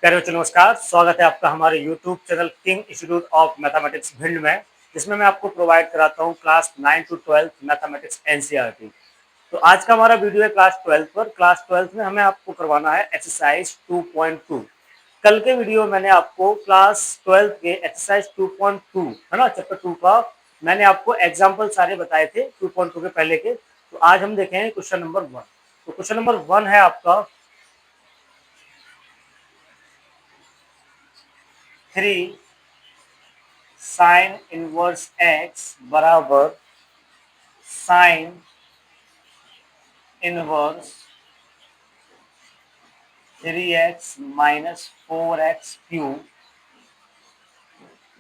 प्यारे बच्चों नमस्कार, स्वागत है आपका हमारे YouTube channel king institute of mathematics Bhind में, जिसमें मैं आपको प्रोवाइड कराता हूं क्लास 9 टू 12 मैथमेटिक्स एनसीईआरटी। तो आज का हमारा वीडियो है क्लास 12 पर। क्लास 12 में हमें आपको करवाना है एक्सरसाइज 2.2। कल के वीडियो में मैंने आपको क्लास 12 के एक्सरसाइज 2.2 है ना, चैप्टर 2 का मैंने आपको एग्जाम्पल सारे बताए थे 2.2 के पहले के। तो आज हम देखेंगे क्वेश्चन नंबर 1। तो क्वेश्चन नंबर 1 है आपका 3 साइन इनवर्स एक्स बराबर sine inverse 3x minus 4x cube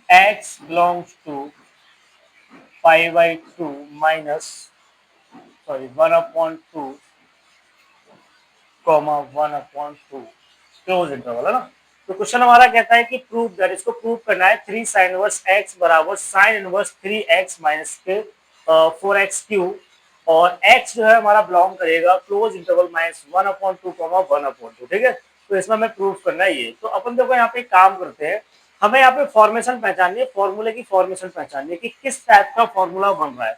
x belongs to 5/2 minus 1/2 1/2 close interval है ना। तो क्वेश्चन हमारा कहता है कि प्रूव दैट, इसको प्रूव करना है 3 साइन इनवर्स x बराबर साइन इनवर्स 3x माइनस के 4x क्यूब, और x जो है हमारा बिलोंग करेगा क्लोज इंटरवल माइनस 1/2 1/2। ठीक है, तो इसमें हमें प्रूव करना है ये। तो अपन देखो यहाँ पे काम करते हैं, हमें यहाँ पे फॉर्मेशन पहचाननी है, फॉर्मूले की फॉर्मेशन पहचाननी है कि किस टाइप का फॉर्मूला बन रहा है।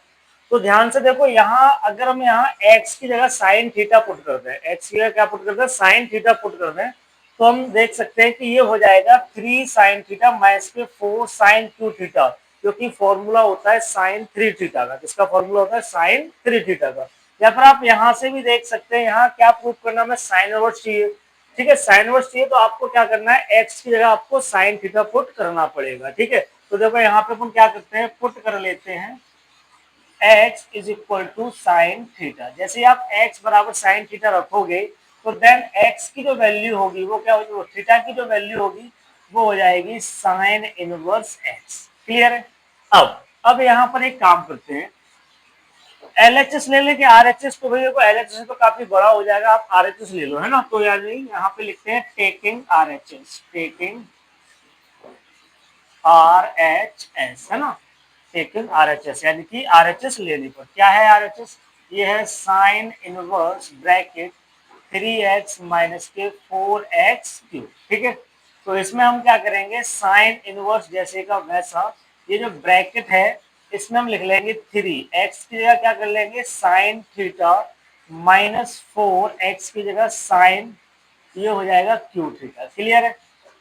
तो ध्यान से देखो, यहाँ अगर हम यहाँ x की जगह साइन थीटा पुट कर दें, x की जगह क्या पुट कर दें, साइन थीटा पुट कर दें, तो हम देख सकते हैं कि ये हो जाएगा 3 साइन थीटा माइनस के 4 साइन 2 थीटा, क्योंकि फॉर्मूला होता है साइन 3 थीटा का। किसका फॉर्मूला होता है? साइन 3 थीटा का। या फिर आप यहाँ से भी देख सकते हैं, यहाँ क्या प्रूव करना, हमें साइन इनवर्स चाहिए। ठीक है, साइन इनवर्स चाहिए तो आपको क्या करना है, x की जगह आपको साइन थीटा पुट करना पड़ेगा। ठीक है, तो देखो यहाँ पे अपन क्या करते हैं, पुट कर लेते हैं x is equal to sine theta. जैसे आप x बराबर साइन थीटा रखोगे तो देन x की जो वैल्यू होगी वो क्या होगी, वो थीटा की जो वैल्यू होगी वो हो जाएगी साइन इनवर्स x। क्लियर है? अब यहाँ पर एक काम करते हैं, LHS ले लें कि RHS? तो भैया को LHS तो काफी बड़ा हो जाएगा, आप RHS ले लो, है ना। तो यानी यहाँ पे लिखते हैं टेकिंग RHS, टेकिंग RHS, है ना, टेकिंग RHS, यानी कि RHS लेने पर क्या है RHS, ये है sine inverse bracket 3x minus के 4x क्यूब। ठीक है, तो इसमें हम क्या करेंगे, साइन इनवर्स जैसे का वैसा, ये जो ब्रैकेट है इसमें हम लिख लेंगे 3x की जगह क्या कर लेंगे, साइन थीटा माइनस 4x की जगह साइन, ये हो जाएगा क्यू थीटा। क्लियर है?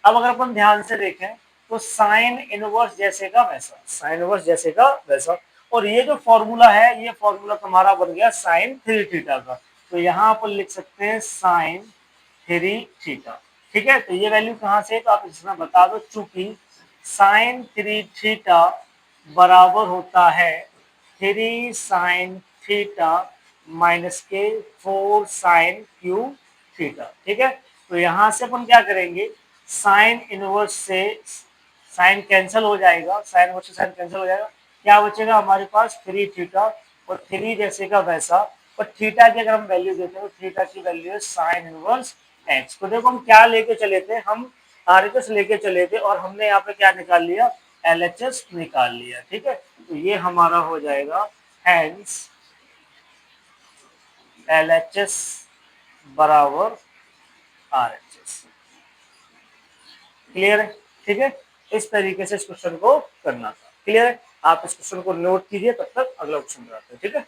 अब अगर अपन ध्यान से देखें तो साइन इनवर्स जैसे का वैसा, साइन इनवर्स जैसे का वैसा, और ये जो फॉर्मूला है ये फॉर्मूला तुम्हारा बन गया साइन 3 थीटा का। तो यहाँ पर लिख सकते हैं साइन 3 थीटा। ठीक है, तो ये वैल्यू कहाँ से है, तो आप इसमें बता दो, चूंकि साइन 3 थीटा बराबर होता है 3 साइन थीटा माइनस के 4 साइन क्यू थीटा। ठीक है, तो यहां से अपन क्या करेंगे, साइन इनवर्स से साइन कैंसिल हो जाएगा, साइन इनवर्स से साइन कैंसिल हो जाएगा, क्या बचेगा हमारे पास 3 थीटा, और 3 जैसे का वैसा, और थीटा की अगर हम वैल्यू देते हैं तो थीटा की वैल्यू है साइन इनवर्स एक्स। तो देखो हम क्या लेके चले थे, हम आरएचएस लेके चले थे और हमने यहाँ पे क्या निकाल लिया, एलएचएस निकाल लिया। ठीक है, तो ये हमारा हो जाएगा हेंस एलएचएस बराबर आरएचएस। क्लियर है? ठीक है, इस तरीके से इस क्वेश्चन को करना था। क्लियर है? आप इस क्वेश्चन को नोट कीजिए, तब तक अगला क्वेश्चन कराते हैं। ठीक है,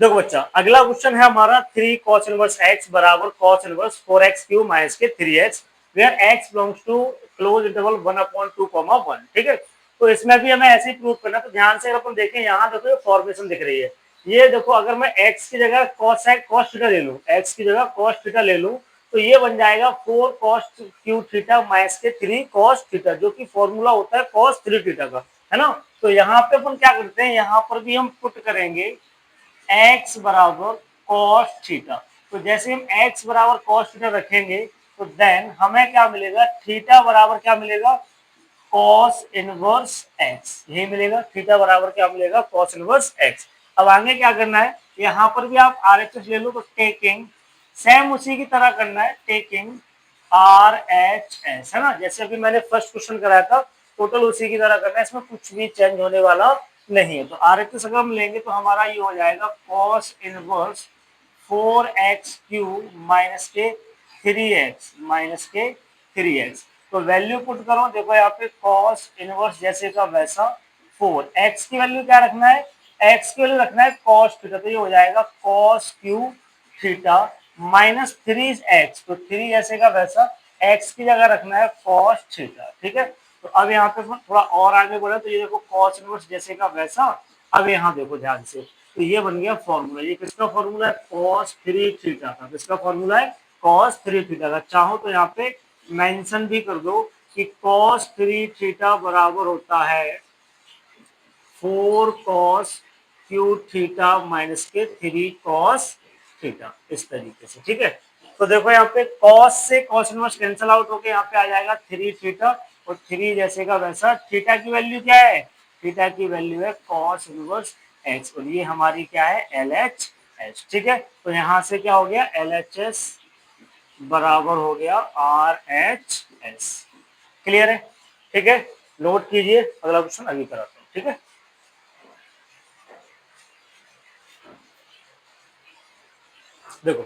देखो बच्चा, अगला क्वेश्चन है हमारा 3 cos इनवर्स x बराबर cos inverse 4x cube minus के 3x where x belongs to close interval 1/2, 1। ठीक है, तो इसमें भी हमें ऐसे ही प्रूव करना। तो ध्यान से अपन देखें, यहाँ देखो ये फॉर्मेशन दिख रही है, ये देखो अगर मैं x की जगह cos थीटा ले लूं, x की जगह cos थीटा ले लूं, तो ये बन जाएगा 4 cos क्यूब थीटा माइनस के 3 cos थीटा, जो कि फॉर्मूला होता है cos 3 थीटा का, है ना। तो यहाँ पे अपन क्या करते हैं, यहाँ पर भी हम पुट करेंगे x बराबर cos थीटा। तो जैसे हम x बराबर cos थीटा रखेंगे तो देन हमें क्या मिलेगा, थीटा बराबर क्या मिलेगा, cos इनवर्स x, यही मिलेगा। थीटा बराबर क्या मिलेगा, cos इनवर्स x। अब आगे क्या करना है, यहाँ पर भी आप RHS ले लो, तो टेकिंग सेम उसी की तरह करना है, टेकिंग RHS, है ना, जैसे अभी मैंने फर्स्ट क्वेश्चन कराया था, टोटल उसी की तरह करना है, इसमें कुछ भी चेंज होने वाला नहीं है। तो RHS अगर हम लेंगे तो हमारा ये हो जाएगा cos इनवर्स 4x³ माइनस के 3x। तो वैल्यू पुट करो, देखो यहाँ पे कॉस इनवर्स जैसे का वैसा 4, x की वैल्यू क्या रखना है, x की वैल्यू रखना है कॉस थीटा, तो ये हो जाएगा cos Q theta minus 3x, तो 3 जैसे का वैसा x की जगह रखना है कॉस थीटा। ठीक है, तो अब यहाँ पे थोड़ा और आगे बढ़े, तो ये देखो कॉस इनवर्स जैसे का वैसा, अब यहाँ देखो ध्यान से, तो ये बन गया फॉर्मूला, ये किसका फॉर्मूला है, कॉस 3 थीटा का, किसका फॉर्मूला है, कॉस 3 थीटा का। चाहो तो यहाँ पे मेंशन भी कर दो कि कॉस 3 थीटा बराबर होता है 4 कॉस क्यू थीटा माइनस के 3 कॉस थीटा, इस तरीके से। ठीक है, तो देखो यहाँ पे कॉस से कॉस इनवर्स कैंसिल आउट होके यहाँ पे आ जाएगा 3 थीटा, और 3 जैसे का वैसा, थीटा की वैल्यू क्या है, थीटा की वैल्यू है कॉस इनवर्स एक्स, और ये हमारी क्या है, एल एच एच। ठीक है, तो यहाँ से क्या हो गया, एल एच एस बराबर हो गया आर एच एस। क्लियर है, ठीक है, नोट कीजिए, अगला क्वेश्चन अभी कराता हूँ। ठीक है, देखो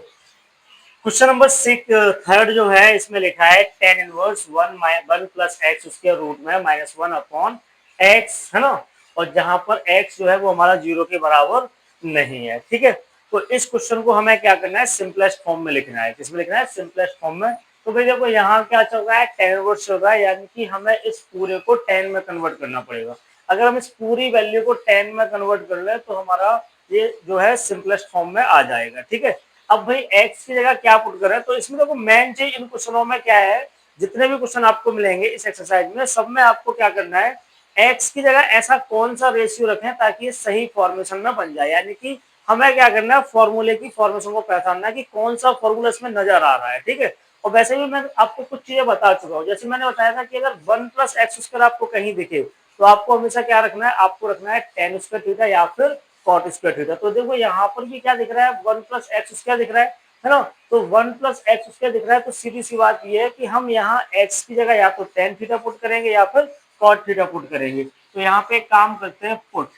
क्वेश्चन नंबर 6 थर्ड जो है, इसमें लिखा है टेन इनवर्स 1 प्लस एक्स उसके रूट में माइनस 1 अपॉन एक्स, है ना, और जहां पर एक्स जो है वो हमारा 0 के बराबर नहीं है। ठीक है, तो इस क्वेश्चन को हमें क्या करना है, सिंपलेस्ट फॉर्म में लिखना है। किसमें लिखना है, सिंपलेस्ट फॉर्म में। तो भाई देखो यहाँ क्या चल रहा है, टेन इनवर्स चल रहा है, यानी कि हमें इस पूरे को 10 में कन्वर्ट करना पड़ेगा। अगर हम इस पूरी वैल्यू को 10 में कन्वर्ट कर ले तो हमारा ये जो है सिंपलेस्ट फॉर्म में आ जाएगा। ठीक है, अब भाई x की जगह क्या पुट करें, तो इसमें देखो मेन चीज इन क्वेश्चनों में क्या है, जितने भी क्वेश्चन आपको मिलेंगे इस एक्सरसाइज में, सब में आपको क्या करना है, x की जगह ऐसा कौन सा रेशियो रखें ताकि ये सही फॉर्मेशन में बन जाए। यानी कि हमें क्या करना है, फॉर्मूले की फॉर्मेशन को पहचानना है कि कौन सा फॉर्मूला इसमें नजर आ रहा है। ठीक है, और वैसे भी मैं आपको कुछ चीजें बता चुका हूँ, जैसे मैंने बताया था कि अगर 1 प्लस एक्स स्क्वायर आपको कहीं दिखे तो आपको हमेशा क्या रखना है, आपको रखना है टेन स्क्वायर थीटा या फिर कॉट स्क्वायर थीटा। तो देखो यहाँ पर भी क्या दिख रहा है, 1 प्लस एक्स स्क्वायर दिख रहा है ना, तो 1 प्लस एक्स स्क्वायर दिख रहा है, तो सीधी सी बात ये है कि हम यहाँ x की जगह या तो टेन थीटा पुट करेंगे या फिर कॉट थीटा पुट करेंगे। तो यहाँ पे एक काम करते हैं, पुट,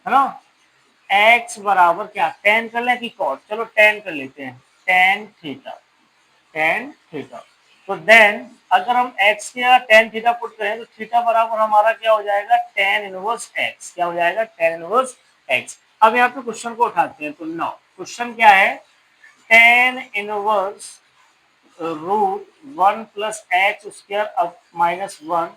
है ना, x बराबर क्या, टेन कर लें कि कॉट, चलो टेन कर लेते हैं, टेन थीटा, टेन थीटा। तो देन अगर हम x की जगह टेन थीटा पुट करें तो थीटा बराबर हमारा क्या हो जाएगा, टेन इनवर्स x, क्या हो जाएगा, टेन इनवर्स x। अब यहाँ पे क्वेश्चन को उठाते हैं, तो नाउ क्वेश्चन क्या है, tan inverse root 1 plus x square अब माइनस 1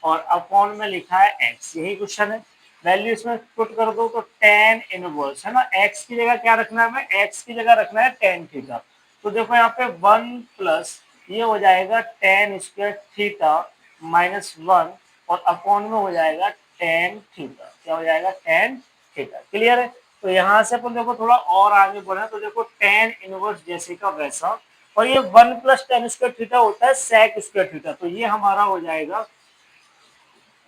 और अपॉन में लिखा है x, यही क्वेश्चन है। वैल्यू इसमें पुट कर दो तो टेन इनवर्स, है ना, x की जगह क्या रखना है, हमें x की जगह रखना है टेन थीटा। तो देखो यहाँ पे 1 प्लस ये हो जाएगा टेन स्क्वायर थीटा माइनस 1 और अपॉन में हो जाएगा टेन थीटा, क्या हो जाएगा, टेन थीटा। क्लियर है, तो यहाँ से अपन देखो थोड़ा और आगे बढ़े, तो देखो टेन इनवर्स जैसे का वैसा, और ये 1 प्लस टेन स्क्वायर थीटा होता है सेक स्क्वायर थीटा, तो ये हमारा हो जाएगा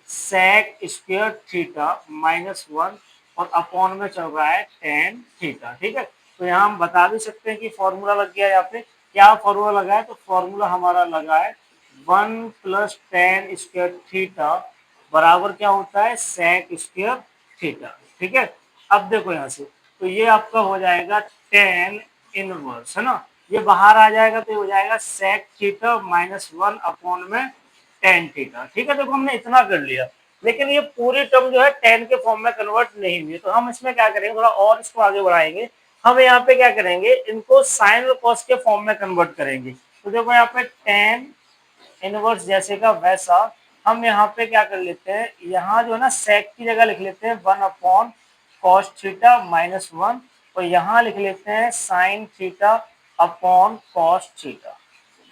सेक स्क्वायर थीटा माइनस 1 और अपॉन में चल रहा है टेन थीटा। ठीक है, तो यहाँ हम बता भी सकते हैं कि फॉर्मूला लग गया, यहाँ पे क्या फॉर्मूला लगा है, तो फॉर्मूला हमारा लगा है 1 प्लस टेन स्क्वायर थीटा बराबर क्या होता है, सेक स्क्वायर थीटा। ठीक है, अब देखो यहाँ से, तो ये आपका हो जाएगा टेन इनवर्स, है ना, ये बाहर आ जाएगा तो ये हो जाएगा सेक थीटा माइनस 1 अपॉन में टेन थीटा। ठीक है, देखो हमने इतना कर लिया, लेकिन ये पूरी टर्म जो है टेन के फॉर्म में कन्वर्ट नहीं हुई, तो हम इसमें क्या करेंगे, थोड़ा और इसको आगे बढ़ाएंगे। हम यहाँ पे क्या करेंगे, इनको साइन और कॉस के फॉर्म में कन्वर्ट करेंगे। तो देखो यहाँ पे टेन इनवर्स जैसे का वैसा, हम यहाँ पे क्या कर लेते हैं, यहाँ जो है ना सेक की जगह लिख लेते हैं 1 अपॉन कॉस थीटा माइनस 1, और यहाँ लिख लेते हैं sine theta upon cos theta.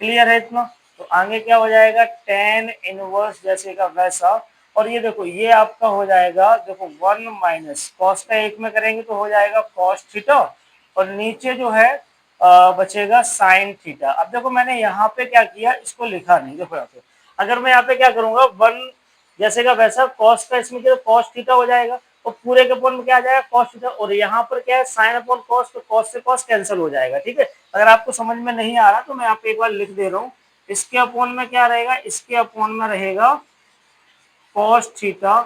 Clear है इतना, तो आगे क्या हो जाएगा, टेन इनवर्स जैसे का वैसा, और ये देखो ये आपका हो जाएगा, देखो 1 माइनस कॉस का एक में करेंगे तो हो जाएगा कॉस थीटा, और नीचे जो है बचेगा साइन थीटा। अब देखो मैंने यहाँ पे क्या किया, इसको लिखा नहीं, देखो यहाँ पे अगर मैं यहाँ पे क्या करूंगा, 1 जैसे का वैसा कॉस का इसमें क्या कॉस थीटा हो जाएगा, और पूरे के अपॉन में क्या आ जाएगा, कॉस थीटा, और यहाँ पर क्या है साइन अपॉन कॉस, तो कॉस से कॉस कैंसिल हो जाएगा। ठीक है, अगर आपको समझ में नहीं आ रहा तो मैं यहाँ पे एक बार लिख दे रहा हूँ, इसके अपॉन में क्या रहेगा, इसके अपॉन में रहेगा कॉस थीटा,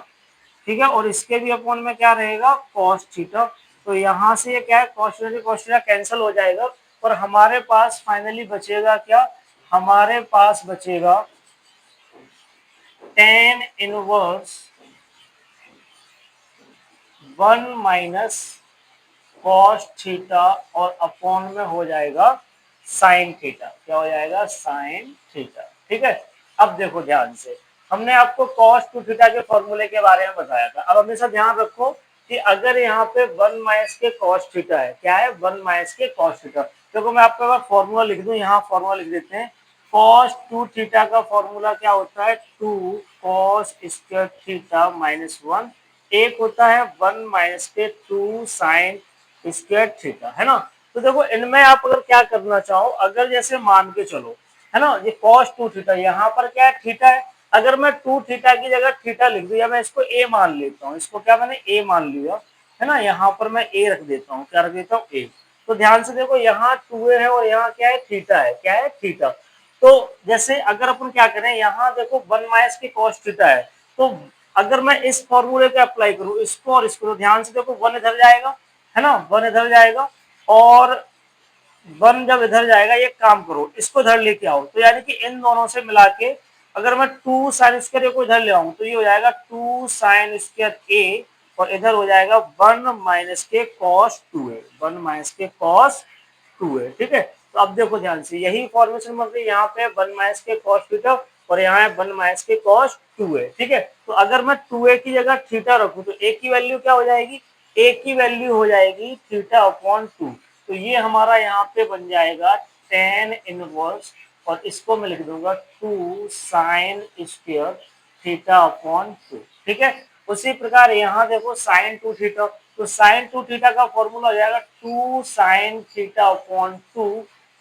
ठीक है, और इसके भी अपॉन में क्या रहेगा, कॉस थीटा। तो यहाँ से ये क्या है, cos थीटा कैंसिल हो जाएगा और हमारे पास फाइनली बचेगा क्या, हमारे पास बचेगा tan inverse 1 minus cos theta और अपॉन में हो जाएगा साइन थीटा। क्या हो जाएगा, साइन थीटा। ठीक है, अब देखो ध्यान से, हमने आपको कॉस टू थीटा के फॉर्मूले के बारे में बताया था। अब हमेशा ध्यान रखो कि अगर यहाँ पे 1 माइनस के कॉस थीटा है, क्या है, 1 माइनस के कॉस थीटा। देखो मैं आपको अगर फॉर्मूला लिख दूं, यहाँ फॉर्मूला लिख देते हैं, कॉस टू थीटा का फॉर्मूला क्या होता है, 2 कॉस स्क्वायर थीटा माइनस 1, एक होता है 1 माइनस के 2 साइन स्क्वायर थीटा, है ना। तो देखो इनमें आप अगर क्या करना चाहो, अगर जैसे मान के चलो, है ना, ये cos 2 थीटा, यहाँ पर क्या है, थीटा है। अगर मैं 2 थीटा की जगह थीटा लिख दूं, या मैं इसको a मान लेता हूँ, इसको क्या मैंने a मान लिया, है ना, यहाँ पर मैं a रख देता हूँ, क्या रख देता हूँ, a। तो ध्यान से देखो, यहाँ 2a है और यहाँ क्या है, थीटा है, क्या है, थीटा। तो जैसे अगर अपन क्या करें, यहाँ देखो 1 माइनस की cos थीटा है, तो अगर मैं इस फॉर्मूले पे अप्लाई करूँ इसको और इसको, तो ध्यान से देखो 1 इधर जाएगा, है ना, 1 इधर जाएगा, और 1 जब इधर जाएगा, ये काम करो इसको इधर लेके आओ, तो यानी कि इन दोनों से मिला के अगर मैं 2 साइन स्क्वायर को इधर ले आऊं, तो ये हो जाएगा 2 साइन स्क्वायर ए, और इधर हो जाएगा 1 माइनस के कॉस 2a, 1 माइनस के कॉस 2a। ठीक है, तो अब देखो ध्यान से, यही फॉर्मेशन बन रही है, यहाँ पे 1 माइनस के कॉस थीटा और यहाँ है 1 माइनस के कॉस 2a। ठीक है, तो अगर मैं 2a की जगह थीटा रखूं, तो a की वैल्यू क्या हो जाएगी, a की वैल्यू हो जाएगी थीटा अपॉन 2। तो ये हमारा यहाँ पे बन जाएगा tan इनवर्स, और इसको मैं लिख दूंगा 2 साइन स्क्वायर थीटा अपॉन 2। ठीक है, उसी प्रकार यहाँ देखो साइन 2 थीटा, तो साइन 2 थीटा का फॉर्मूला हो जाएगा 2 sine theta upon 2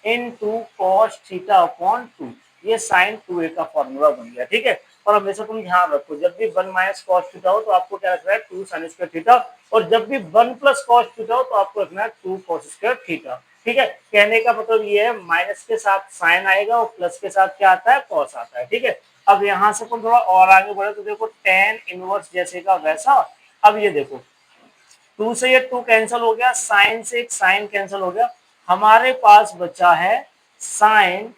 into cos theta upon 2। ये साइन 2a का फॉर्मूला बन गया। ठीक है, और हमेशा तुम ध्यान रखो, जब भी 1 माइनस कॉस थीटा हो तो आपको क्या रखना है, 2 साइन स्क्वायर थीटा, और जब भी 1 प्लस कॉस थीटा हो तो आपको रखना है 2 कॉस स्क्वायर थीटा। ठीक है, कहने का मतलब ये है, माइनस के साथ साइन आएगा और प्लस के साथ क्या आता है, कॉस आता है। ठीक है, अब यहाँ से अपन थोड़ा और आगे बढ़े तो देखो tan इनवर्स जैसे का वैसा। अब ये देखो, 2 से ये 2 कैंसिल हो गया, साइन से एक साइन कैंसिल हो गया, हमारे पास बचा है साइन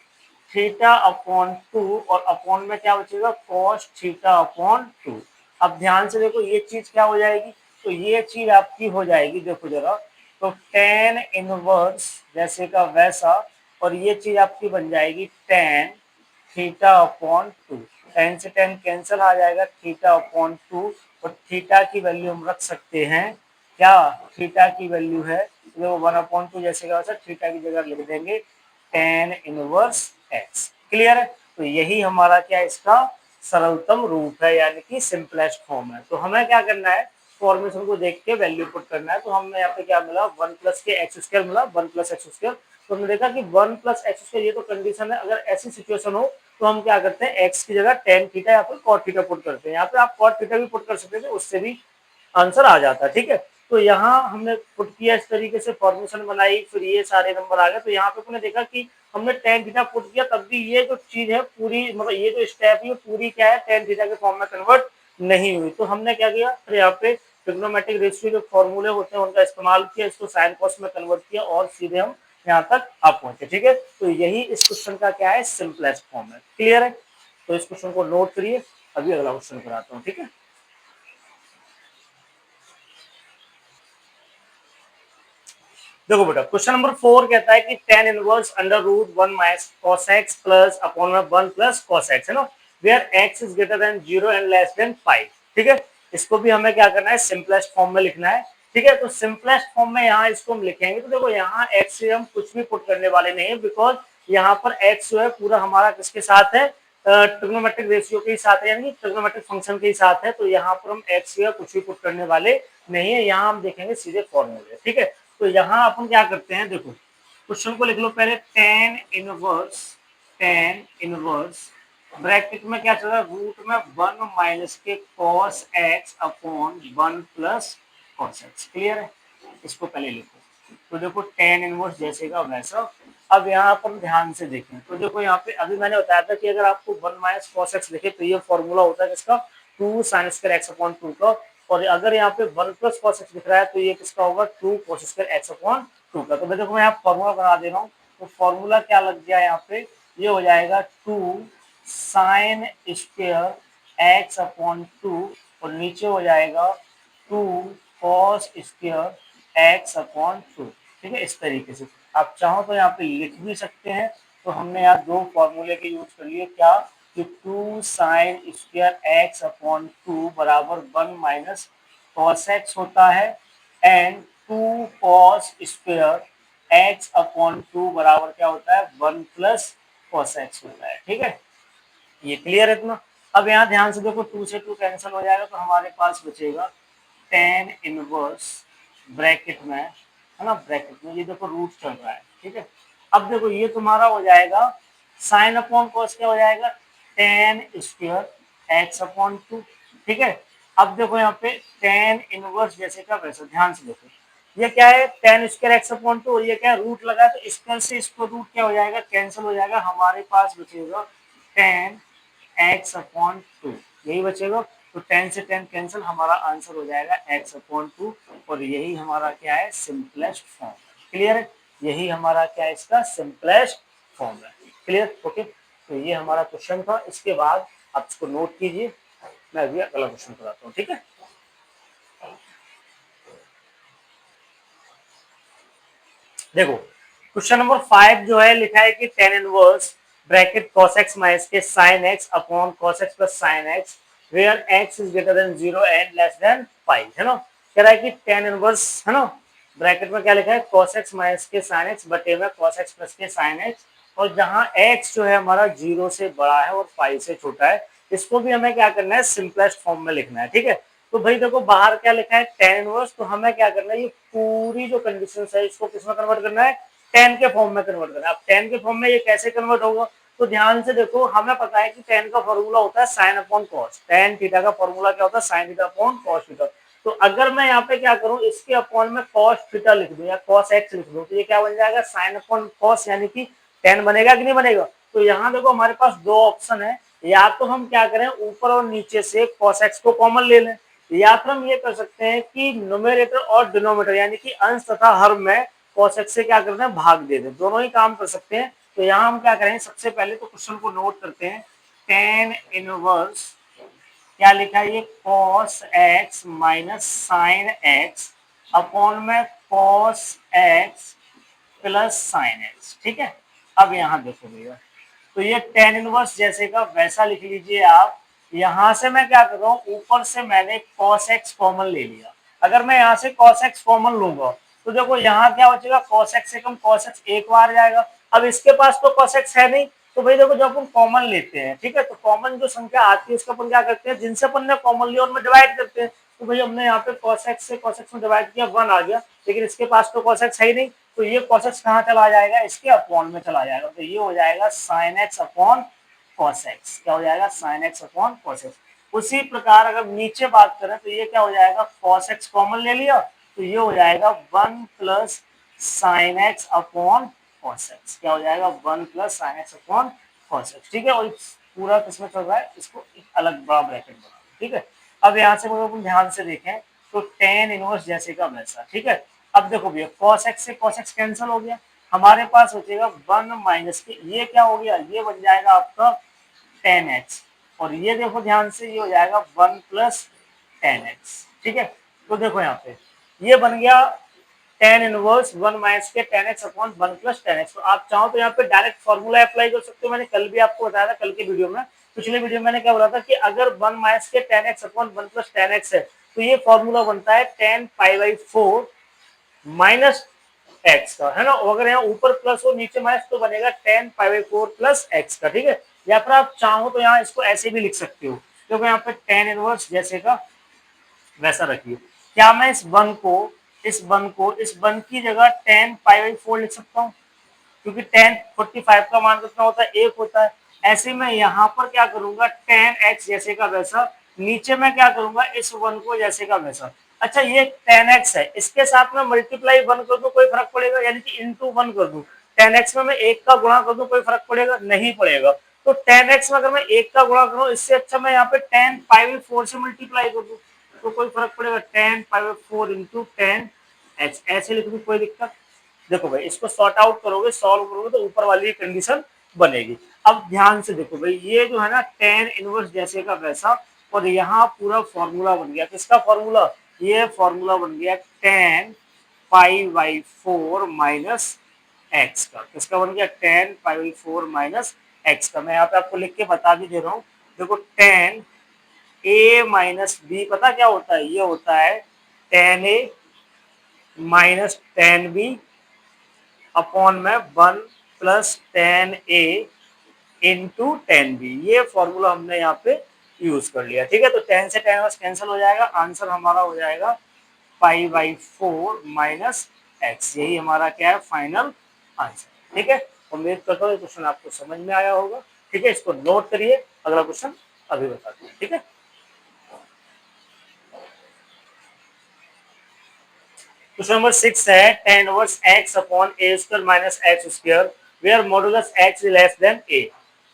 थीटा अपॉन 2, और अपॉन में क्या बचेगा, कॉस थीटा अपॉन 2। अब ध्यान से देखो, ये चीज क्या हो जाएगी, तो ये चीज आपकी हो जाएगी, देखो जरा, तो tan इनवर्स जैसे का वैसा, और ये चीज आपकी बन जाएगी tan थीटा अपॉन 2। tan से tan कैंसिल आ जाएगा, थीटा अपॉन 2, और थीटा की वैल्यू हम रख सकते हैं, क्या, थीटा की वैल्यू है, तो 1/2 जैसे का वैसा थीटा की जगह लिख देंगे tan इनवर्स x। क्लियर है, तो यही हमारा क्या, इसका सरलतम रूप है, यानी कि सिंपलेस्ट फॉर्म है। तो हमें क्या करना है, फॉर्मेशन को देख के वैल्यू पुट करना है। तो हमने यहाँ पे क्या मिला, 1 प्लस के एक्स स्क्वायर मिला, 1 प्लस एक्स स्क्वायर। तो हमने देखा कि 1 प्लस एक्स स्क्वायर, ये तो कंडीशन है, अगर ऐसी सिचुएशन हो तो हम क्या करते हैं, एक्स की जगह tan थीटा या फिर cot थीटा पुट करते हैं। यहाँ पे आप cot थीटा भी पुट कर सकते थे, उससे भी आंसर आ जाता है। ठीक है, तो यहाँ हमने पुट किया, इस तरीके से फॉर्मेशन बनाई, फिर ये सारे नंबर आ गए। तो यहाँ पे हमने देखा कि हमने tan थीटा पुट किया, तब भी ये जो चीज है पूरी, मतलब ये जो स्टेप है पूरी क्या है, tan थीटा के फॉर्म में कन्वर्ट नहीं हुई। तो हमने क्या किया, फिर यहाँ पे ट्रिग्नोमेट्रिक रेशियो जो फॉर्मूले होते हैं उनका इस्तेमाल किया, इसको साइन कॉस में कन्वर्ट किया, और सीधे हम यहाँ तक आप पहुंचे। ठीक है, तो यही इस क्वेश्चन का क्या है, सिंपलेस्ट फॉर्म है। क्लियर है, तो इस क्वेश्चन को नोट करिए, अभी अगला क्वेश्चन कराता हूँ। ठीक है, देखो बेटा, क्वेश्चन नंबर 4 कहता है कि tan inverse under root 1 minus cos x plus upon में 1 प्लस cos x, है ना, where x is greater than 0 and less than 5। ठीक है, इसको भी हमें क्या करना है, सिंपलेस्ट फॉर्म में लिखना है। ठीक है, तो सिंपलेस्ट फॉर्म में यहाँ इसको हम लिखेंगे, तो देखो यहाँ x से हम कुछ भी पुट करने वाले नहीं है, बिकॉज यहाँ पर x जो है पूरा हमारा किसके साथ है, ट्रिग्नोमेट्रिक रेशियो के साथ है, यानी ट्रिग्नोमेट्रिक फंक्शन के साथ है। तो यहाँ पर हम x या कुछ भी पुट करने वाले नहीं है, यहाँ हम देखेंगे सीधे फॉर्मूले। ठीक है, तो यहाँ अपन क्या करते हैं, देखो क्वेश्चन को लिख लो पहले, tan इनवर्स ब्रैकेट में क्या चल रहा है, रूट में 1 माइनस के cos x upon 1 plus cos x। Clear है, इसको पहले लिखो। तो देखो tan इनवर्स जैसे का वैसा। अब यहाँ पर ध्यान से देखें, तो देखो यहाँ पे अभी मैंने बताया था कि अगर आपको 1 माइनस cos x लिखे तो ये फॉर्मूला होता है किसका, 2 साइन स्क्वायर x अपॉन 2 का, और अगर यहाँ पे 1 प्लस कॉस एक्स दिख रहा है तो ये किसका होगा 2 कॉस स्क्वायर एक्स अपॉन 2 का। तो मैं देखो मैं यहाँ फॉर्मूला बना दे रहा हूँ, तो फॉर्मूला क्या लग गया यहाँ पे, ये हो जाएगा 2 साइन स्क्वायर एक्स अपॉन 2 और नीचे हो जाएगा 2 कॉस स्क्वायर एक्स अपॉन 2। ठीक है, इस तरीके से आप चाहो तो यहाँ पे लिख भी सकते हैं। तो हमने यहाँ दो फॉर्मूले के यूज कर लिए, क्या कि 2 साइन स्क्वायर एक्स अपॉन 2 बराबर 1 माइनस कॉस एक्स होता है and 2 cos square x upon 2 बराबर क्या होता है 1 प्लस कॉस एक्स होता है। ठीक है, ये क्लियर है इतना। अब यहाँ ध्यान से देखो 2 से 2 कैंसिल हो जाएगा तो हमारे पास बचेगा tan इनवर्स ब्रैकेट में, है ना, ब्रैकेट में ये देखो रूट चल रहा है। ठीक है, अब देखो ये तुम्हारा हो जाएगा साइन अपॉन कॉस क्या हो जाएगा tan स्क्वायर एक्स अपॉन 2। ठीक है, अब देखो यहाँ पे tan इनवर्स जैसे का वैसा, ध्यान से देखो ये क्या है tan स्क्वायर एक्स अपॉन 2 और ये क्या है रूट लगा है, तो इसका से इसको रूट क्या हो जाएगा कैंसिल हो जाएगा, हमारे पास बचेगा tan एक्स अपॉन 2, यही बचेगा। तो 10 से 10 कैंसिल, हमारा आंसर हो जाएगा x अपॉन 2 और यही हमारा क्या है सिंपलेस्ट फॉर्म। क्लियर है, यही हमारा क्या है इसका सिंपलेस्ट फॉर्म है। Clear, okay. तो ये हमारा क्वेश्चन था, इसके बाद आप इसको नोट कीजिए, मैं अभी अगला क्वेश्चन कराता हूँ। ठीक है, देखो क्वेश्चन नंबर 5 जो है लिखा है कि tan inverse bracket cos x minus के sin x upon cos x plus sin x where x is greater than 0 and less than pi, है ना। कह रहा है कि tan इनवर्स, है ना, ब्रैकेट में क्या लिखा है cos x माइनस के sin x बटे में cos x प्लस के sin x, और जहां x जो है हमारा 0 से बड़ा है और पाई से छोटा है, इसको भी हमें क्या करना है सिंपलेस्ट फॉर्म में लिखना है। ठीक है, तो भाई देखो बाहर क्या लिखा है tan इनवर्स, तो हमें क्या करना है ये पूरी जो कंडीशन है इसको किसमें कन्वर्ट करना है tan के फॉर्म में कन्वर्ट करना है। अब tan के फॉर्म में ये कैसे कन्वर्ट होगा, तो ध्यान से देखो हमें पता है कि tan का फॉर्मूला होता है sin upon cos, tan theta का फॉर्मूला क्या होता है sin theta upon cos theta. तो अगर मैं यहाँ पे क्या करूं इसके अपॉन में cos थीटा लिख दूं या cos x लिख दूं तो ये क्या बन जाएगा sin अपॉन cos, यानी कि tan बनेगा कि नहीं बनेगा। तो यहाँ देखो हमारे पास दो ऑप्शन है, या तो हम क्या करें ऊपर और नीचे से cos x को कॉमन ले लें, या फिर हम ये कर सकते हैं कि न्यूमरेटर और डिनोमिनेटर यानी कि अंश तथा हर में cos x से क्या करते हैं भाग दे दें, दोनों ही काम कर सकते हैं। तो यहाँ हम क्या करेंगे सबसे पहले तो क्वेश्चन को नोट करते हैं, tan इनवर्स क्या लिखा है ये cos x minus sine x upon में cos x plus sine x। ठीक है, अब यहाँ देखो भैया, तो ये tan इनवर्स जैसे का वैसा लिख लीजिए आप। यहां से मैं क्या कर रहा हूँ ऊपर से मैंने cos x कॉमन ले लिया, अगर मैं यहाँ से cos x कॉमन लूंगा तो देखो यहाँ क्या बचेगा cos x से कम cos x एक बार जाएगा। अब इसके पास तो cos x है नहीं, तो भाई देखो जब अपन कॉमन लेते हैं, ठीक है, तो कॉमन जो संख्या आती है उसका अपन क्या करते हैं जिनसे अपन ने कॉमन लिया उनमें डिवाइड करते हैं। तो भाई हमने यहाँ पे cos x से cos x में डिवाइड किया 1 आ गया, लेकिन इसके पास तो cos x है ही नहीं, तो ये cos x कहाँ चला जाएगा इसके अपॉन में चला जाएगा, तो ये हो जाएगा sin x upon cos x। क्या हो जाएगा sin x upon cos x। उसी प्रकार अगर नीचे बात करें तो ये क्या हो जाएगा cos x कॉमन ले लिया, तो ये हो जाएगा 1 plus sin x upon cos x। क्या हो जाएगा 1 plus sin x upon cos x। ठीक है, और पूरा किसमें चल रहा है इसको एक अलग बड़ा ब्रैकेट बना। ठीक है, अब यहाँ से अगर हम ध्यान से देखें तो tan इनवर्स जैसे का वैसा। ठीक है, अब देखो भैया cos x से cos x कैंसिल हो गया, हमारे पास बचेगा 1 माइनस के ये क्या हो गया ये बन जाएगा आपका tan x, और ये देखो ध्यान से ये हो जाएगा 1 प्लस tan x। ठीक है, तो देखो यहाँ पे ये बन गया tan इनवर्स 1 माइनस के tan x upon 1 plus tan x। तो आप चाहो तो यहाँ पे डायरेक्ट फॉर्मूला अप्लाई कर सकते हो, मैंने कल भी आपको बताया था, कल के वीडियो में, पिछले वीडियो में मैंने क्या बोला था कि अगर 1 माइनस के tan x upon 1 plus tan x है तो ये फॉर्मूला बनता है tan pi by 4 minus x का, है ना, अगर यहाँ ऊपर प्लस हो नीचे माइनस तो बनेगा tan pi by 4 plus x का। ठीक है, या फिर आप चाहो तो यहाँ इसको ऐसे भी लिख सकते हो, क्योंकि यहाँ पे tan इनवर्स जैसे का वैसा रखिए। क्या मैं इस वन की जगह tan पाई बाई 4 लिख सकता हूँ, क्योंकि tan 45 का मान कितना होता है एक होता है। ऐसे में यहाँ पर क्या करूंगा tan x जैसे का वैसा, नीचे में क्या करूंगा इस वन को जैसे का वैसा। अच्छा ये tan x है, इसके साथ में मल्टीप्लाई 1 कर दूं कोई फर्क पड़ेगा, यानी कि इंटू 1 कर दूं, tan x में मैं एक का गुणा कर दूं कोई फर्क पड़ेगा नहीं पड़ेगा। तो tan x में अगर मैं एक का गुणा करूं इससे अच्छा मैं यहाँ पे tan पाई बाई 4 से मल्टीप्लाई कर दूं, तो कोई फर्क पड़ेगा, 10 पाई 4 इंटू 10h ऐसे लिख दूं, कोई दिक्कत? देखो भाई इसको सॉर्ट आउट करोगे, सॉल्व करोगे तो ऊपर वाली कंडीशन बनेगी। अब ध्यान से देखो भाई, ये जो है ना टेन इनवर्स जैसे का वैसा, और यहाँ पूरा फॉर्मूला बन गया, किसका फॉर्मूला? ये फॉर्मूला बन गया 10 पाई/4 माइनस एक्स का। किसका बन गया? 10 पाई/4 माइनस एक्स का। मैं यहाँ पे आपको लिख के बता भी दे रहा हूँ। देखो 10 a माइनस बी पता क्या होता है? ये होता है 10 a माइनस 10 b अपॉन में 1 प्लस 10 a इंटू 10 b। ये फॉर्मूला हमने यहाँ पे यूज कर लिया, ठीक है। तो 10 से 10 बस कैंसिल हो जाएगा, आंसर हमारा हो जाएगा पाई/4 माइनस एक्स। यही हमारा क्या है? फाइनल आंसर, ठीक है। उम्मीद करता हूँ क्वेश्चन आपको समझ में आया होगा, ठीक है। इसको नोट करिए, अगला क्वेश्चन अभी बताते हैं, ठीक है। क्वेश्चन नंबर 6 है tan inverse x upon a square minus x square where modulus x is less than a।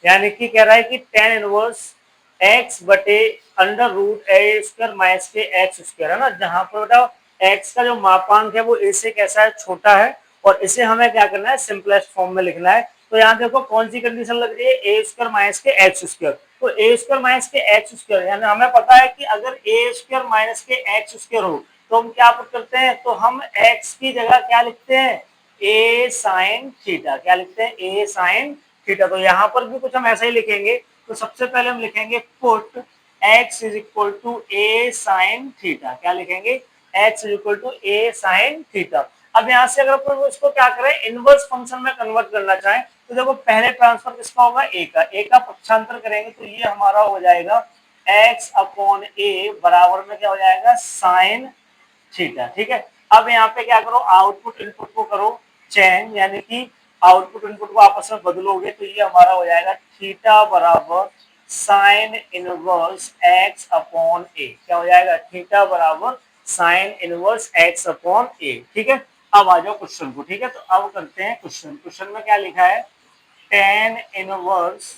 यानी कि कह रहा है कि tan इनवर्स x बटे under root a square minus के एक्स स्क्वायर, है ना। जहां पर बेटा x का जो मापांक है वो a से कैसा है? छोटा है, और इसे हमें क्या करना है? सिंपलेस्ट फॉर्म में लिखना है। तो यहाँ देखो कौन सी कंडीशन लग रही है? ए स्क्वायर माइनस के एक्स स्क्वायर। तो ए स्क्वायर माइनस के एक्स स्क्वायर, यानी हमें पता है कि अगर ए स्क्वायर माइनस के एक्स स्क्वायर हो तो हम क्या करते हैं? तो हम x की जगह क्या लिखते हैं? a sine theta. क्या लिखते हैं? a sine theta. तो यहाँ पर भी कुछ हम ऐसा ही लिखेंगे। तो सबसे पहले हम लिखेंगे put x is equal to a sine theta. क्या लिखेंगे? x is equal to a sine theta. अब यहाँ से अगर अपन इसको क्या करें? इनवर्स फंक्शन में कन्वर्ट करना चाहें तो देखो पहले ट्रांसफर किसका होगा? a का पक्षांतर करेंगे तो ये हमारा हो जाएगा x अपॉन a बराबर में क्या हो जाएगा? साइन थीटा, ठीक है। अब यहाँ पे क्या करो? आउटपुट इनपुट को करो चेंज, यानी कि आउटपुट इनपुट को आपस में बदलोगे तो ये हमारा हो जाएगा थीटा बराबर साइन इनवर्स एक्स अपॉन ए। क्या हो जाएगा? थीटा बराबर साइन इनवर्स एक्स अपॉन ए, ठीक है। अब आ जाओ क्वेश्चन को, ठीक है। तो अब करते हैं क्वेश्चन। क्वेश्चन में क्या लिखा है? Tan inverse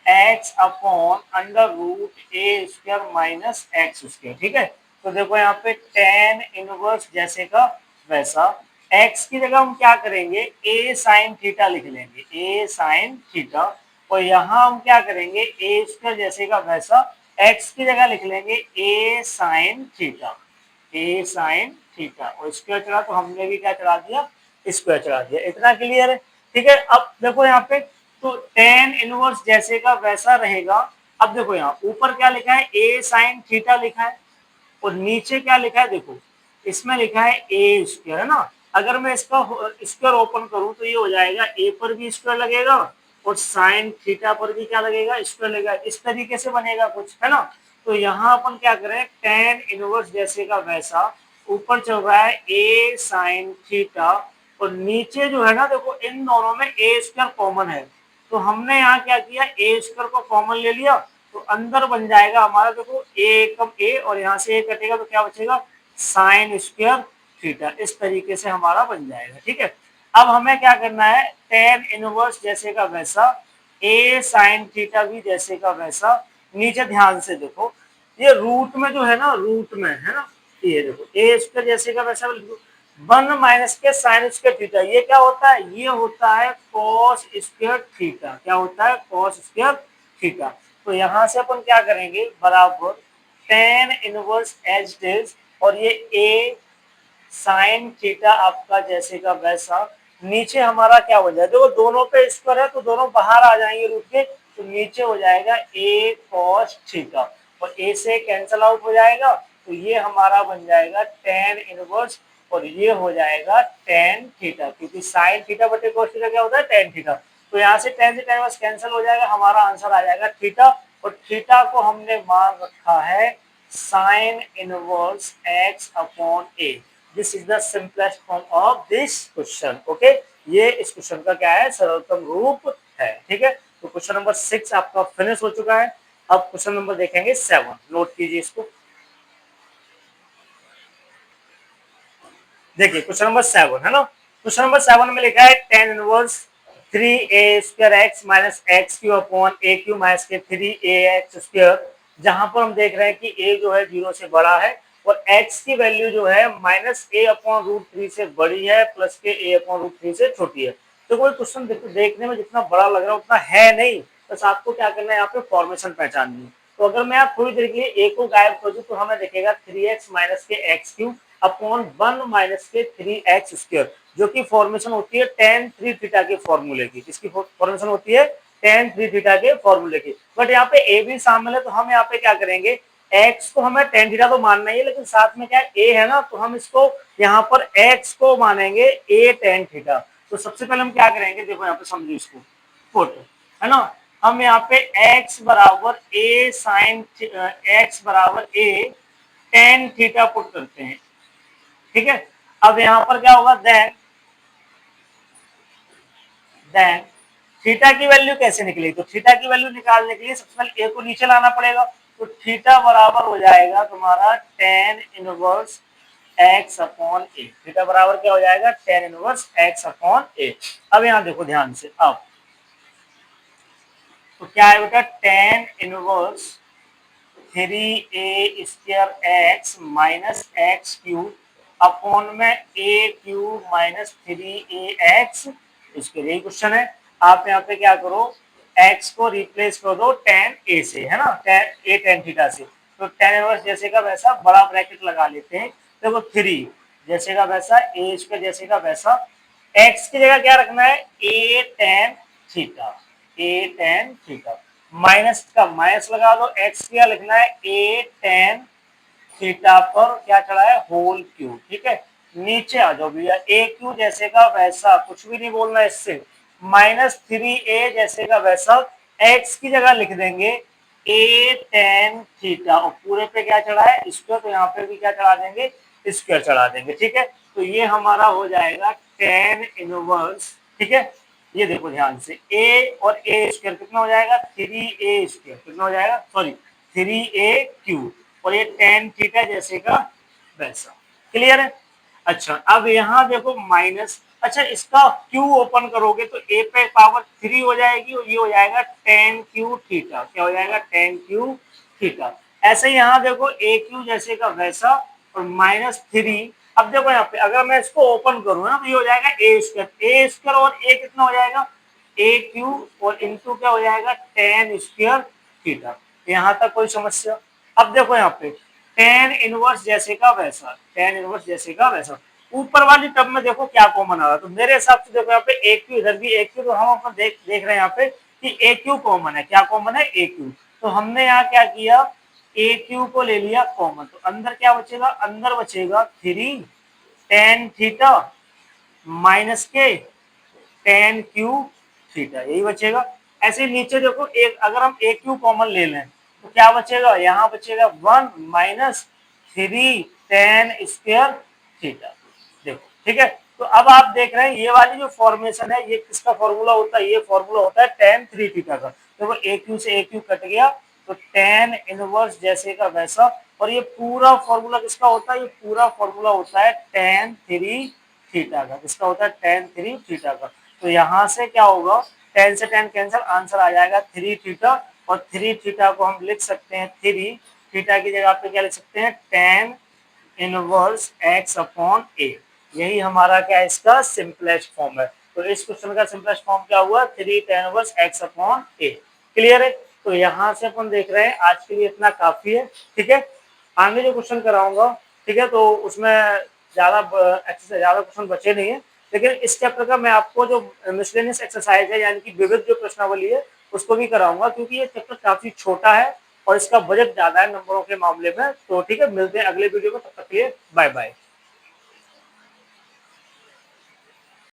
x upon under root a square minus x square, ठीक है। तो देखो यहाँ पे टेन इनवर्स जैसे का वैसा, x की जगह हम क्या करेंगे? a साइन थीटा लिख लेंगे, a साइन थीटा। और यहाँ हम क्या करेंगे? a स्क्वायर जैसे का वैसा x की जगह लिख लेंगे a sine theta, a sine theta. और स्क्वायर चढ़ा तो हमने भी क्या चढ़ा दिया? स्क्वायर चढ़ा दिया। इतना क्लियर है, ठीक है। अब देखो यहाँ पे तो टेन इनवर्स जैसे का वैसा रहेगा। अब देखो यहाँ ऊपर क्या लिखा है? a साइन थीटा लिखा है, और नीचे क्या लिखा है? देखो इसमें लिखा है ए स्क्वायर, है ना। अगर मैं इसका स्क्वायर ओपन करूं तो ये हो जाएगा ए पर भी स्क्वायर लगेगा और साइन थीटा पर भी क्या लगेगा? स्क्वायर लगेगा। इस तरीके से बनेगा कुछ, है ना। तो यहाँ अपन क्या करें? टेन इनवर्स जैसे का वैसा ऊपर चल रहा है ए साइन थीटा, और नीचे जो है ना देखो इन दोनों में ए स्क्वायर कॉमन है। तो हमने यहाँ क्या किया? ए स्क्वायर को कॉमन ले लिया, तो अंदर बन जाएगा हमारा देखो ए कम ए, और यहाँ से ए कटेगा तो क्या बचेगा? Sine square theta. इस तरीके से हमारा बन जाएगा, ठीक है। अब हमें क्या करना है? टेन इनवर्स जैसे का वैसा ए साइन थीटा भी जैसे का वैसा। नीचे ध्यान से देखो, ये रूट में जो है ना, रूट में है ना, ये देखो ए स्क्वायर जैसे का वैसा 1 माइनस के साइन स्क्वायर थीटा। ये क्या होता है? ये होता है कॉस स्क्वायर थीटा। क्या होता है? Cos square theta. तो यहाँ से अपन क्या करेंगे? बराबर टेन इनवर्स एज इज, और ये ए साइन थीटा आपका जैसे का वैसा। नीचे हमारा क्या हो जाएगा? देखो दोनों पे स्क्वायर है तो दोनों बाहर आ जाएंगे रूट के, तो नीचे हो जाएगा ए कॉस थीटा, और ए से कैंसल आउट हो जाएगा। तो ये हमारा बन जाएगा टेन इनवर्स, और ये हो जाएगा टेन थीटा, क्योंकि साइन थीटा बटे कॉस थीटा क्या होता है? Tan theta. तो यहाँ से टेन से टेन इनवर्स कैंसिल हो जाएगा, हमारा आंसर आ जाएगा थीटा। और थीटा को हमने मान रखा है sign inverse x upon A. This is the simplest form of this question, okay. ये इस क्वेश्चन का क्या है? सरलतम रूप है, ठीक है। तो क्वेश्चन नंबर 6 आपका फिनिश हो चुका है। अब क्वेश्चन नंबर देखेंगे 7, नोट कीजिए इसको। देखिए क्वेश्चन नंबर 7 है ना। क्वेश्चन नंबर 7 में लिखा है tan inverse 3a square x minus x cube upon a cube minus के 3ax स्क्वायर जहां पर हम देख रहे हैं कि a जो है 0 से बड़ा है और x की वैल्यू जो है -a/√3 से बड़ी है प्लस के a/√3 से छोटी है। तो कोई क्वेश्चन देखने में जितना बड़ा लग रहा है उतना है नहीं, बस आपको क्या करना है यहाँ पे फॉर्मेशन पहचाननी है। तो अगर मैं आप थोड़ी देर के लिए a को गायब कर दूं तो हमें दिखेगा 3x माइनस के x³ अपॉन 1 माइनस के 3x², जो कि फॉर्मेशन होती है tan 3 थीटा के फॉर्मूले की। किसकी फॉर्मेशन होती है? tan 3 थीटा के फॉर्मूले की। बट यहाँ पे a भी शामिल है तो हम यहाँ पे क्या करेंगे, x को हमें tan थीटा तो मानना ही है, लेकिन साथ में क्या a है ना, तो हम इसको यहाँ पर x को मानेंगे a tan थीटा। तो सबसे पहले हम क्या करेंगे, देखो यहाँ पे समझो इसको पुट, है ना, हम यहाँ पे x बराबर a साइन x बराबर a tan थीटा पुट करते हैं, ठीक है। अब यहाँ पर क्या होगा, देन थीटा की वैल्यू कैसे निकलेगी, तो थीटा की वैल्यू निकालने के लिए सबसे पहले a को नीचे लाना पड़ेगा। तो थीटा बराबर हो जाएगा तुम्हारा tan inverse x upon a। Theta बराबर क्या हो जाएगा, tan inverse x upon a। अब यहाँ देखो ध्यान से, अब तो क्या है बेटा, tan inverse 3a² x minus x³ upon में a³ माइनस 3ax। इसके लिए क्वेश्चन है, आप यहाँ पे क्या करो, x को रिप्लेस कर दो tan a से, है ना, tan a tan थीटा से। तो tan इनवर्स जैसे का वैसा बड़ा ब्रैकेट लगा लेते हैं। देखो 3 जैसे का वैसा, a² जैसे का वैसा, x की जगह क्या रखना है, a tan theta, a tan theta, minus का माइनस लगा दो, x क्या लिखना है, a tan थीटा पर क्या चढ़ा है, होल क्यूब, ठीक है। नीचे आ जाओ भैया, a क्यू जैसे का वैसा, कुछ भी नहीं बोलना इससे, -3a जैसे का वैसा, x की जगह लिख देंगे a tan थीटा और पूरे पे क्या चढ़ा है, स्क्वायर, तो यहाँ पे भी क्या चढ़ा देंगे, स्क्वायर चढ़ा देंगे, ठीक है। तो ये हमारा हो जाएगा tan इनवर्स, ठीक है। ये देखो ध्यान से, a और a² कितना हो जाएगा, 3a², कितना हो जाएगा, सॉरी 3a³ और ये tan थीटा जैसे का वैसा, क्लियर है। अच्छा अब यहाँ देखो माइनस, अच्छा इसका q ओपन करोगे तो a पे पावर 3 हो जाएगी और ये हो जाएगा tan q थीटा, क्या हो जाएगा, tan q थीटा। ऐसे ही यहाँ देखो a³ जैसे का वैसा और -3। अब देखो यहाँ पे अगर मैं इसको ओपन करूँ ना तो ये हो जाएगा a² और a कितना हो जाएगा, a³ और इंटू क्या हो जाएगा, tan स्क्वायर थीटा। यहाँ तक कोई समस्या। अब देखो यहाँ पे tan इनवर्स जैसे का वैसा, tan इनवर्स जैसे का वैसा, ऊपर वाली टर्म में देखो क्या कॉमन आ रहा है, तो मेरे हिसाब से देखो यहाँ पे AQ, इधर भी AQ, तो हम अपन देख रहे हैं यहाँ पे कि AQ कॉमन है, क्या कॉमन है, AQ। तो हमने यहाँ क्या किया, AQ को ले लिया कॉमन, तो अंदर क्या बचेगा, अंदर बचेगा 3 tan थीटा माइनस के tan q थीटा, यही बचेगा। ऐसे नीचे देखो, एक अगर हम AQ कॉमन ले लें तो क्या बचेगा, यहाँ बचेगा 1 माइनस 3 tan स्क्वायर थीटा, देखो, ठीक है। तो अब आप देख रहे हैं ये वाली जो फॉर्मेशन है, ये किसका फॉर्मूला होता है, ये फॉर्मूला होता है tan 3 थीटा का। देखो AQ से AQ कट गया तो tan इनवर्स जैसे का वैसा, और ये पूरा फॉर्मूला किसका होता है, ये पूरा फॉर्मूला होता है tan 3 थीटा का, किसका होता है, tan 3 थीटा का। तो यहाँ से क्या होगा, tan से tan कैंसिल, आंसर आ जाएगा 3 थीटा, और 3 थीटा को हम लिख सकते हैं, 3 थीटा की जगह पे क्या लिख सकते हैं, tan inverse x upon a। यही हमारा क्या है, इसका सिंपलेस्ट फॉर्म है। तो इस क्वेश्चन का सिंपलेस्ट फॉर्म क्या हुआ, 3 tan inverse x upon a, clear है। तो यहाँ से अपन देख रहे हैं आज के लिए इतना काफी है, ठीक है। आगे जो क्वेश्चन कराऊंगा, ठीक है, तो उसमें ज्यादा क्वेश्चन बचे नहीं है, लेकिन इस चैप्टर का मैं आपको जो मिसलेनियस एक्सरसाइज है, यानी कि विविध जो प्रश्नावली है, उसको भी कराऊंगा, क्योंकि ये चैप्टर काफी छोटा है और इसका बजट ज्यादा है नंबरों के मामले में। तो ठीक है, मिलते हैं अगले वीडियो में, तब तक के लिए बाय बाय।